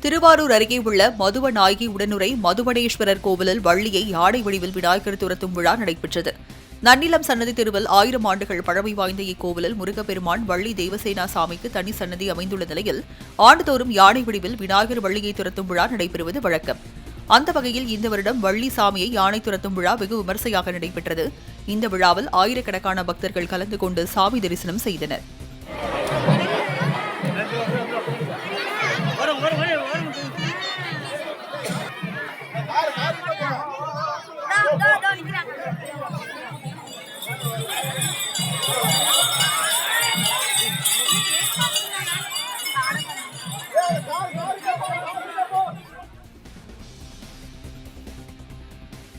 திருவாரூர் அருகே உள்ள மதுவநாயகி உடனுறை மதுவனேஸ்வரர் கோவிலில் வள்ளியை யானை வடிவில் விநாயகர் துரத்தும் விழா நடைபெற்றது. நன்னிலம் சன்னதி தெருவில் 1000 ஆண்டுகள் பழமை வாய்ந்த இக்கோவிலில் முருகப்பெருமான் வள்ளி தேவசேனா சாமிக்கு தனி சன்னதி அமைந்துள்ள நிலையில் ஆண்டுதோறும் யானை வடிவில் விநாயகர் வள்ளியை துரத்தும் விழா நடைபெறுவது வழக்கம். அந்த வகையில் இந்த வருடம் வள்ளி சாமியை யானை துரத்தும் விழா வெகு விமர்சையாக நடைபெற்றது. இந்த விழாவில் ஆயிரக்கணக்கான பக்தர்கள் கலந்து கொண்டு சாமி தரிசனம் செய்தனர்.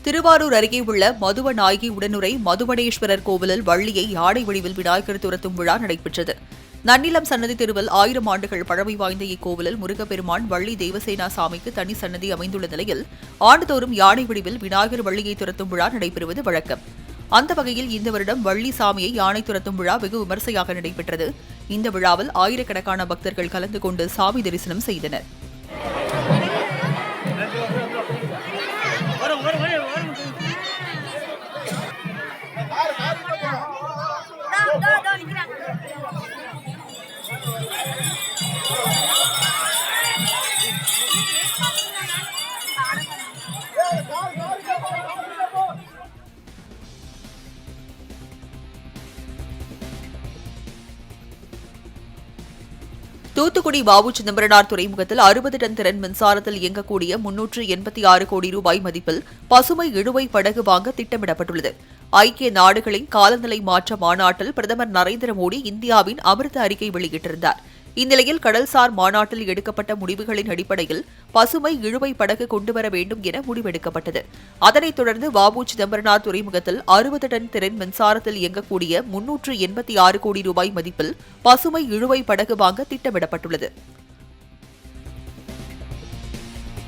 திருவாரூர் அருகே உள்ள மதுவநாயகி உடனுறை மதுவனேஸ்வரர் கோவிலில் வள்ளியை யானை வடிவில் விநாயகர் துரத்தும் விழா நடைபெற்றது. நன்னிலம் சன்னதி தெருவில் 1000 ஆண்டுகள் பழமை வாய்ந்த இக்கோவிலில் முருகப்பெருமான் வள்ளி தேவசேனா சாமிக்கு தனி சன்னதி அமைந்துள்ள நிலையில் ஆண்டுதோறும் யானை வடிவில் விநாயகர் வள்ளியை துரத்தும் விழா நடைபெறுவது வழக்கம். அந்த வகையில் இந்த வருடம் வள்ளி சாமியை யானை துரத்தும் விழா வெகு விமர்சையாக நடைபெற்றது. இந்த விழாவில் ஆயிரக்கணக்கான பக்தர்கள் கலந்து கொண்டு சாமி தரிசனம் செய்தனர். தூத்துக்குடி வ.உ. சிதம்பரனார் துறைமுகத்தில் 60 டன் திறன் மின்சாரத்தில் இயங்கக்கூடிய 386 கோடி ரூபாய் மதிப்பில் பசுமை இழுவை படகு வாங்க திட்டமிடப்பட்டுள்ளது. ஐக்கிய நாடுகளின் காலநிலை மாற்ற மாநாட்டில் பிரதமர் நரேந்திர மோடி இந்தியாவின் அமிர்த அறிக்கை வெளியிட்டிருந்தார். இந்நிலையில் கடல்சார் மாநாட்டில் எடுக்கப்பட்ட முடிவுகளின் அடிப்படையில் பசுமை இழுவை படகு கொண்டுவர வேண்டும் என முடிவெடுக்கப்பட்டது. அதனைத் தொடர்ந்து வ.உ. சிதம்பரனார் துறைமுகத்தில் 60 டன் திறன் மின்சாரத்தில் இயங்கக்கூடிய 386 கோடி ரூபாய் மதிப்பில் பசுமை இழுவை படகு வாங்க திட்டமிடப்பட்டுள்ளது.